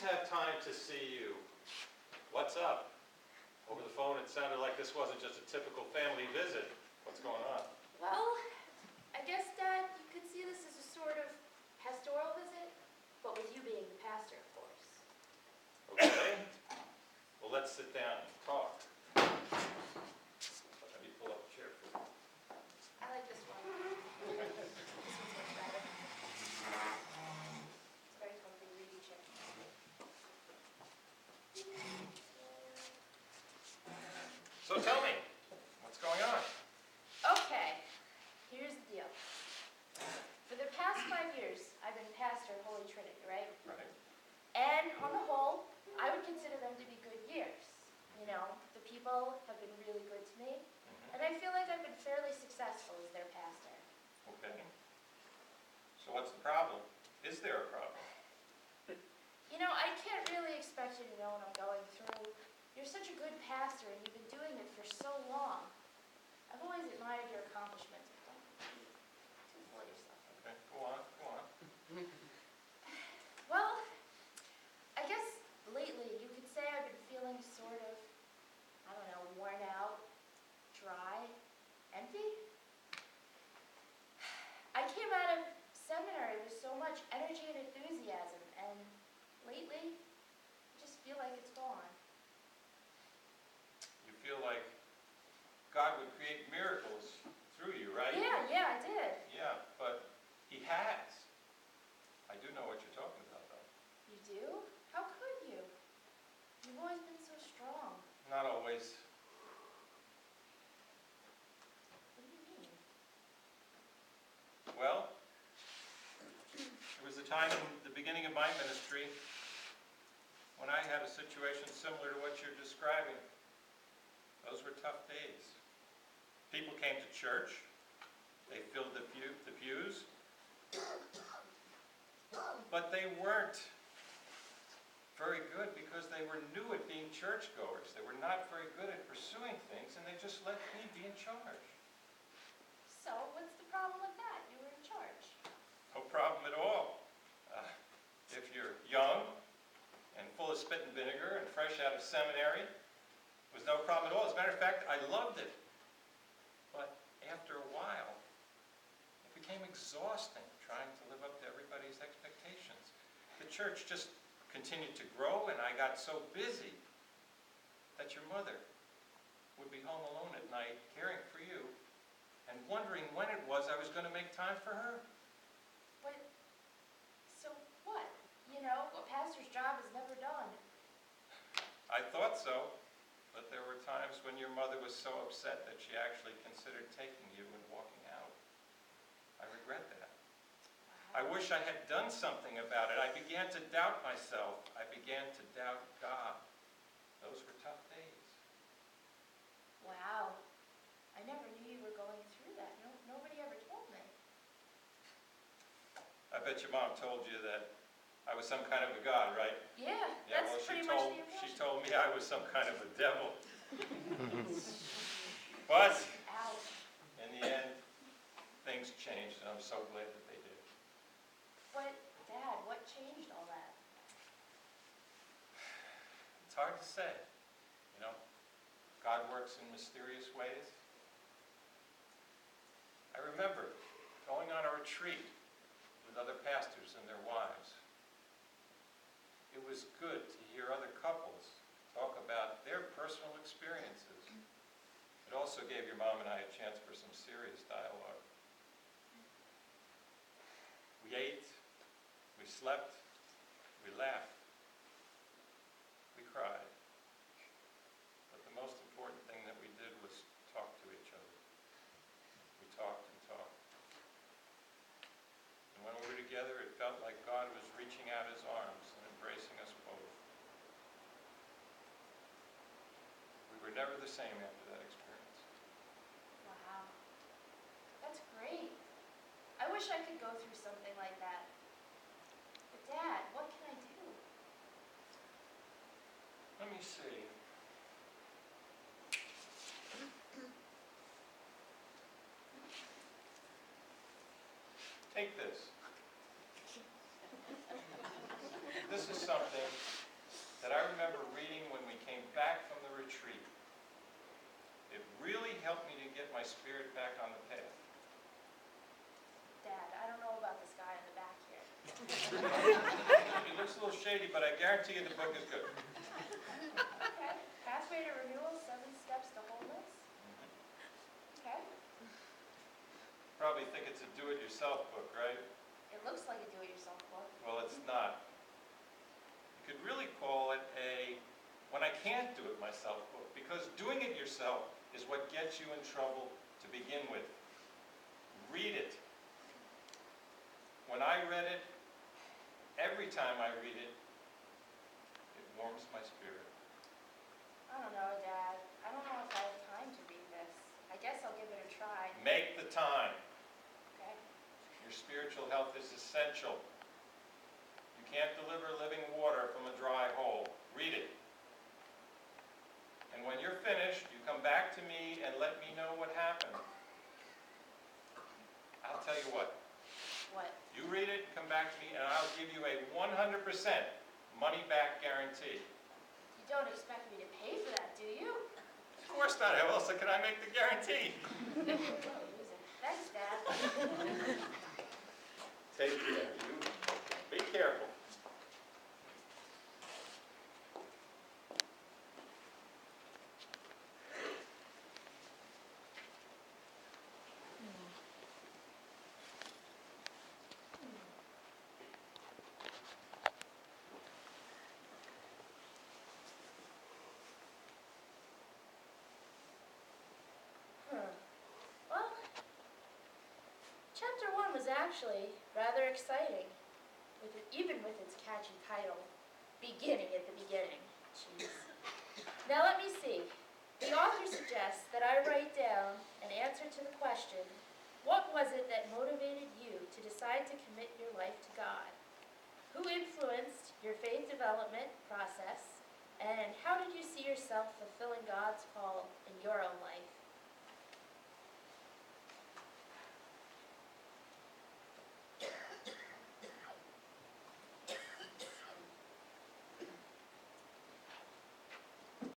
have time to see you. What's up? Over the phone, it sounded like this wasn't just a typical family visit. What's going on? Well, I guess, Dad, you could see this as a sort of pastoral visit, but with you being the pastor, of course. Okay. Well, let's sit down and talk. Let me pull up a chair for you. I like this one. This one's much better. It's very comfy, reading chair. So tell me, what's going on? Okay, here's the deal. For the past 5 years, I've been pastor at Holy Trinity, right? Right. And on the whole, I would consider them to be good years. You know, the people have been really good to me, and I feel like I've been fairly successful as their pastor. Okay. So what's the problem? Is there a problem? You know, I can't really expect you to know what I'm going through. You're such a good pastor, and you've been doing it for so long. I've always admired your accomplishments. Don't avoid yourself. Okay, go on, go on. Well, I guess lately you could say I've been feeling sort of, I don't know, worn out, dry, empty. I came out of seminary with so much energy and enthusiasm, and lately, I just feel like it's gone. You feel like God would create miracles through you, right? Yeah, I did. Yeah, but He has. I do know what you're talking about, though. You do? How could you? You've always been so strong. Not always. What do you mean? Well, there was a time in the beginning of my ministry when I had a situation similar to what you're describing. Those were tough days. People came to church. They filled the pews. But they weren't very good because they were new at being churchgoers. They were not very good at pursuing things, and they just let me be in charge. So, what's the problem with that? You were in charge. No problem at all. If you're young and full of spit and vinegar and fresh out of seminary, it was no problem at all. As a matter of fact, I loved it. But after a while, it became exhausting trying to live up to everybody's expectations. The church just continued to grow, and I got so busy that your mother would be home alone at night caring for you and wondering when it was I was going to make time for her. But, so what? You know, a pastor's job is never done. I thought so, but there were times when your mother was so upset that she actually considered taking you and walking out. I regret that. I wish I had done something about it. I began to doubt myself. I began to doubt God. Those were tough days. Wow. I never knew you were going through that. Nobody ever told me. I bet your mom told you that I was some kind of a god, right? Yeah, Yeah, that's well, pretty much the she impression. told me I was some kind of a devil. But Ouch. in the end, things changed, and I'm so glad that they did. But, Dad, what changed all that? It's hard to say. You know, God works in mysterious ways. I remember going on a retreat with other pastors and their wives. It was good to hear other couples talk about their personal experiences. It also gave your mom and I a chance for some serious dialogue. We ate, we slept, we laughed, we cried. But the most important thing that we did was talk to each other. We talked and talked. And when we were together, it felt like God was reaching out His arms and embracing us both. We were never the same after that experience. Wow. That's great. I wish I could go through something like that. But, Dad, what can I do? Let me see. Take this. This is something my spirit back on the path. Dad, I don't know about this guy in the back here. He looks a little shady, but I guarantee you the book is good. Okay. Pathway to Renewal, 7 Steps to Wholeness. Okay. Probably think it's a do-it-yourself book, right? It looks like a do-it-yourself book. Well, it's not. You could really call it a when I can't do it myself book, because doing it yourself is what gets you in trouble to begin with. Read it. When I read it, every time I read it, it warms my spirit. I don't know, Dad. I don't know if I have time to read this. I guess I'll give it a try. Make the time. Okay. Your spiritual health is essential. You can't deliver living water from a dry hole. Read it. And when you're finished, you come back to me and let me know what happened. I'll tell you what. What? You read it, come back to me, and I'll give you a 100% money-back guarantee. You don't expect me to pay for that, do you? Of course not. How else can I make the guarantee? Thanks, Dad. Take care. You be careful. Well, Chapter 1 was actually rather exciting, even with its catchy title, Beginning at the Beginning. Jeez. Now let me see. The author suggests that I write down an answer to the question, what was it that motivated you to decide to commit your life to God? Who influenced your faith development process? And how did you see yourself fulfilling God's call in your own life?